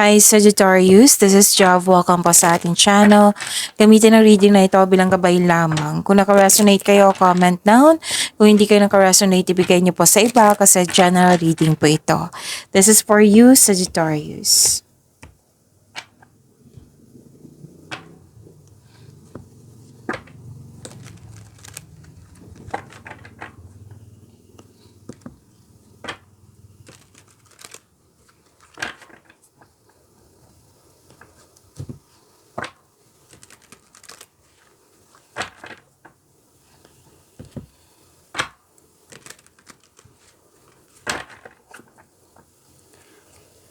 Hi Sagittarius, this is Jav. Welcome po sa ating channel. Gamitin ang reading na ito bilang gabay lamang. Kung naka-resonate kayo, comment down. Kung hindi kayo naka-resonate, ibigay niyo po sa iba kasi general reading po ito. This is for you, Sagittarius.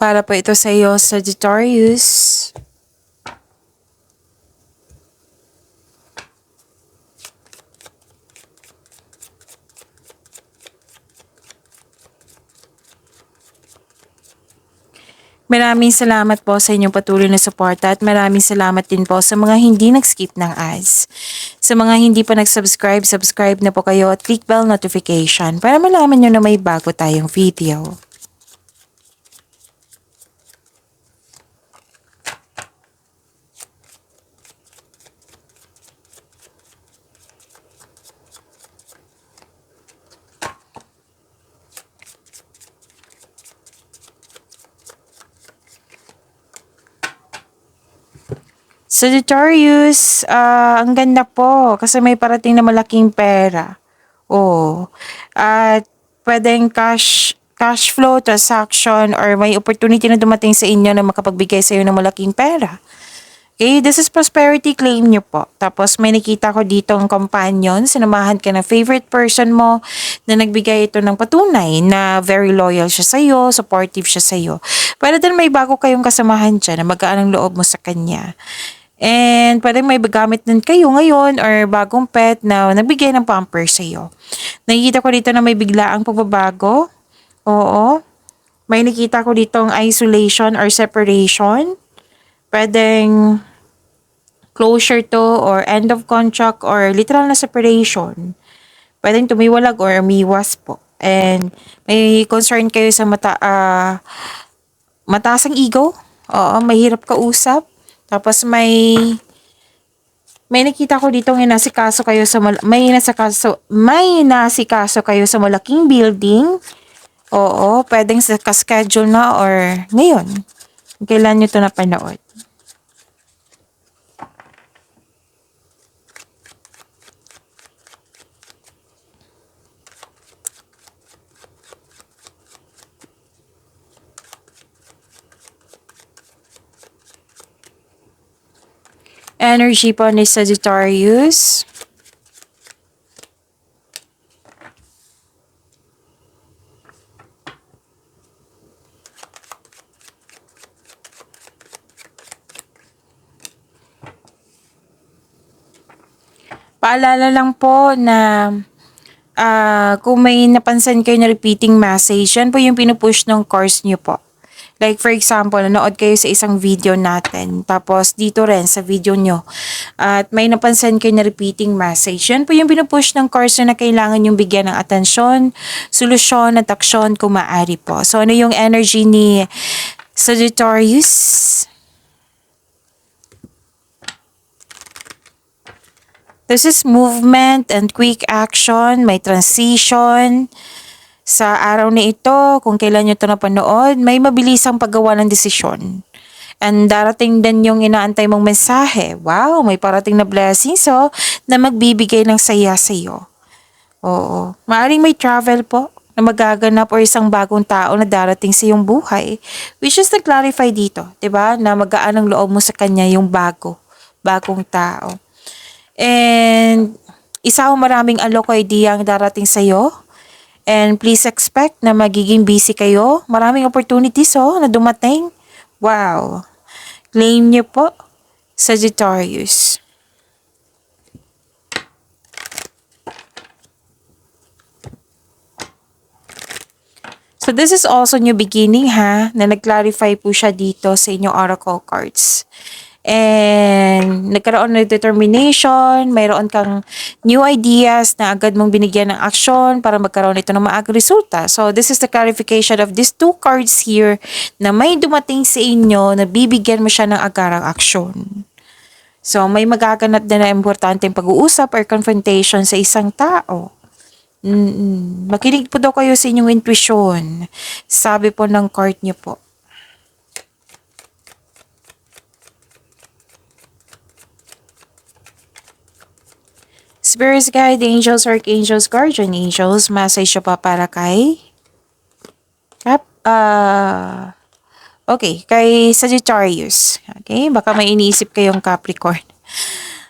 Para po ito sa iyo, Sagittarius. Maraming salamat po sa inyong patuloy na suporta at maraming salamat din po sa mga hindi nag-skip ng ads. Sa mga hindi pa nag-subscribe, subscribe na po kayo at click bell notification para malaman nyo na may bago tayong video. Sagittarius, ang ganda po kasi may parating na malaking pera. Oh. At pwedeng cash flow, transaction, or may opportunity na dumating sa inyo na makapagbigay sa iyo ng malaking pera. Okay, this is prosperity, claim nyo po. Tapos may nakita ko dito ang companion, sinamahan ka ng favorite person mo na nagbigay ito ng patunay na very loyal siya sa'yo, supportive siya sa'yo. Pwede din may bago kayong kasamahan dyan na magaan ang loob mo sa kanya. And pwede may gamit din kayo ngayon or bagong pet na nagbigay ng pamper sa'yo. Nakikita ko dito na may biglaang pagbabago. Oo. May nakita ko dito ang isolation or separation. Pwedeng closure to or end of contract or literal na separation. Pwedeng tumiwalag or umiwas po. And may concern kayo sa mataas ang ego. Oo, mahirap kausap. Tapos may nakita ko dito may nasikaso kayo sa kayo sa malaking building. Oo, pwedeng sa schedule na or ngayon. Kailan nyo ito napanood? Energy po ni Sagittarius. Paalala lang po na kung may napansin kayo na repeating message, yan po yung pinupush ng course nyo po. Like for example, nanood kayo sa isang video natin, tapos dito rin sa video nyo, at may napansin kayo na repeating message, yan po yung pinupush ng course na kailangan yung bigyan ng atensyon, solusyon at aksyon kung maaari po. So ano yung energy ni Sagittarius? This is movement and quick action, may transition. Sa araw na ito, kung kailan nyo ito napanood, may mabilisang paggawa ng desisyon. And darating din yung inaantay mong mensahe. Wow, may parating na blessings na magbibigay ng saya sa iyo. Oo. Maaring may travel po na magaganap or isang bagong tao na darating sa iyong buhay. Which is na-clarify dito, 'di ba? Na magaan ang loob mo sa kanya yung bagong tao. And isa o maraming alok idea ang darating sa iyo. And please expect na magiging busy kayo. Maraming opportunities na dumating. Wow. Claim niyo po, Sagittarius. So this is also new beginning na nag-clarify po siya dito sa inyong oracle cards. and nagkaroon ng determination, mayroon kang new ideas na agad mong binigyan ng action para magkaroon ito ng maagang resulta. So, this is the clarification of these two cards here na may dumating sa inyo na bibigyan mo siya ng agarang aksyon. So, may magaganap din na importanteng pag-uusap or confrontation sa isang tao. Makinig po daw kayo sa inyong intuition. Sabi po ng card niyo po. Spirits, guide, angels, archangels, guardian angels, message pa para kay okay, kay Sagittarius. Okay, baka may iniisip kayong Capricorn.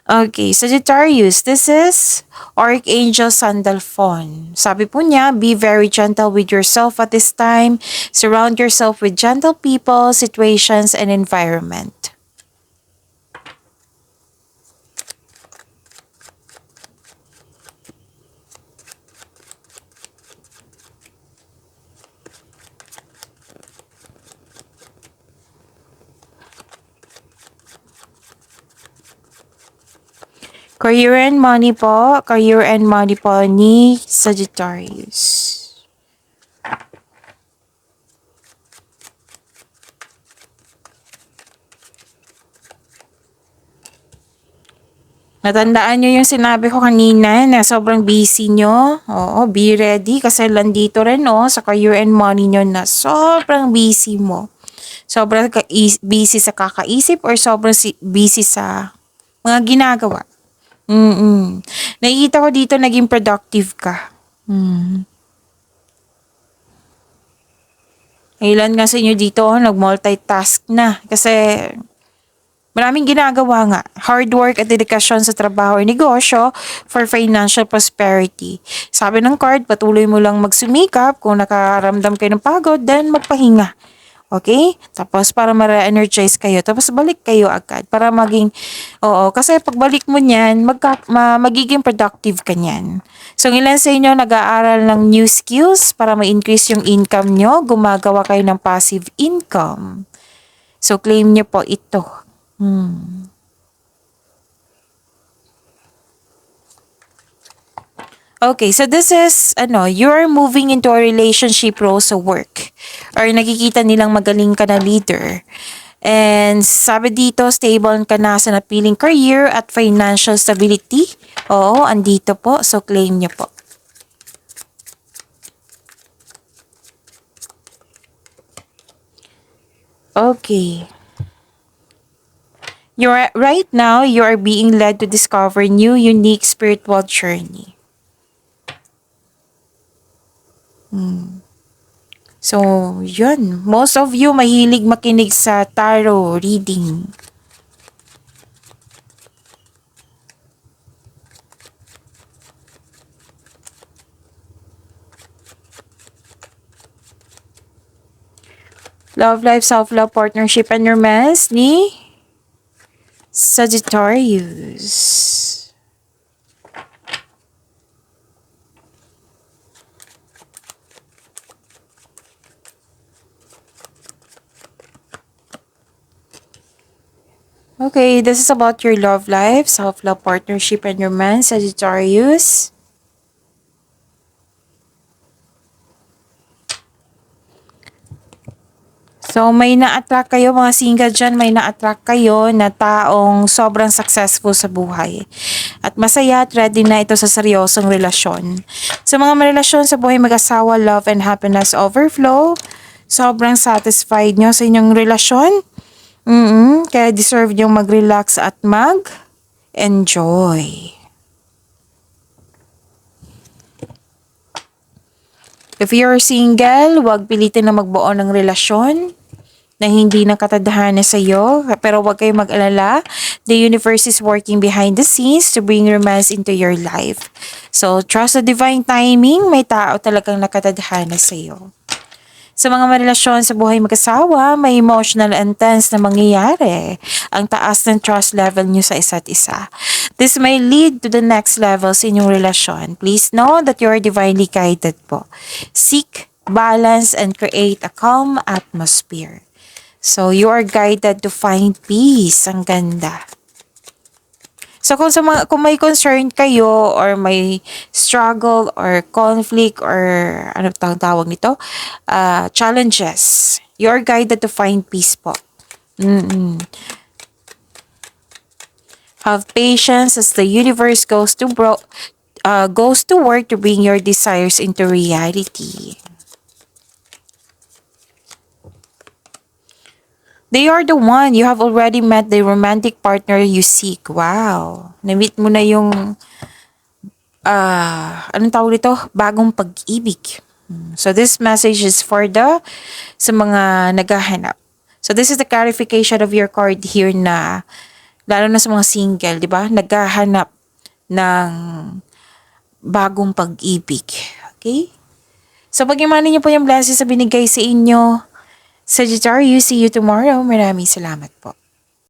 Okay, Sagittarius, this is Archangel Sandalphon. Sabi po niya, be very gentle with yourself at this time. Surround yourself with gentle people, situations, and environment. Career and money po. Career and money po ni Sagittarius. Natandaan nyo yung sinabi ko kanina na sobrang busy nyo. Oo, be ready kasi landito rin sa career and money nyo na sobrang busy mo. Sobrang busy sa kakaisip or sobrang busy sa mga ginagawa. Nakikita ko dito naging productive ka. Ilan nga sa inyo dito nag-multitask na kasi maraming ginagawa nga. Hard work at dedikasyon sa trabaho o negosyo for financial prosperity. Sabi ng card, patuloy mo lang magsumikap. Kung nakaramdam kayo ng pagod, then magpahinga. Okay? Tapos para ma-re-energize kayo. Tapos balik kayo agad. Para maging, kasi pagbalik mo niyan, magiging productive ka niyan. So, ilan sa inyo nag-aaral ng new skills para ma-increase yung income nyo? Gumagawa kayo ng passive income. So, claim nyo po ito. Okay, so this is, you're moving into a relationship role sa work. Or nakikita nilang magaling ka na leader. And sabi dito, stable ka na sa napiling career at financial stability. Oo, andito po. So, claim niyo po. Okay. Right now, you are being led to discover new, unique spiritual journey. So, yun. Most of you mahilig makinig sa tarot reading. Love life, self-love, partnership, and romance ni Sagittarius. Okay, this is about your love life, self-love, partnership, and romance, Sagittarius. So, may na-attract kayo, mga single dyan, may na-attract kayo na taong sobrang successful sa buhay. At masaya at ready na ito sa seryosong relasyon. Sa mga relasyon sa buhay mag-asawa, love and happiness overflow, sobrang satisfied nyo sa inyong relasyon. Kaya deserve nyo mag-relax at mag-enjoy. If you're single, huwag pilitin na magbuo ng relasyon na hindi nakatadhana sa iyo. Pero huwag kayong mag-alala. The universe is working behind the scenes to bring romance into your life. So, trust the divine timing. May tao talagang nakatadhana sa iyo. Sa mga marelasyon sa buhay mag-asawa, may emotional intense na mangyayari. Ang taas ng trust level nyo sa isa't isa. This may lead to the next level sa inyong relasyon. Please know that you are divinely guided po. Seek balance and create a calm atmosphere. So, you are guided to find peace. Ang ganda. So, kung may concern kayo or may struggle or conflict or ano tawag nito, challenges, you are guided to find peace po. Have patience as the universe goes to work to bring your desires into reality. They are the one. You have already met the romantic partner you seek. Wow. Na-meet mo na yung, anong tawag dito? Bagong pag-ibig. So this message is for sa mga naghahanap. So this is the clarification of your card here na, lalo na sa mga single, di ba? Naghahanap ng bagong pag-ibig. Okay? So pag-imanin niyo po yung blessings na binigay sa inyo, Sagittarius, see you tomorrow. Maraming salamat po.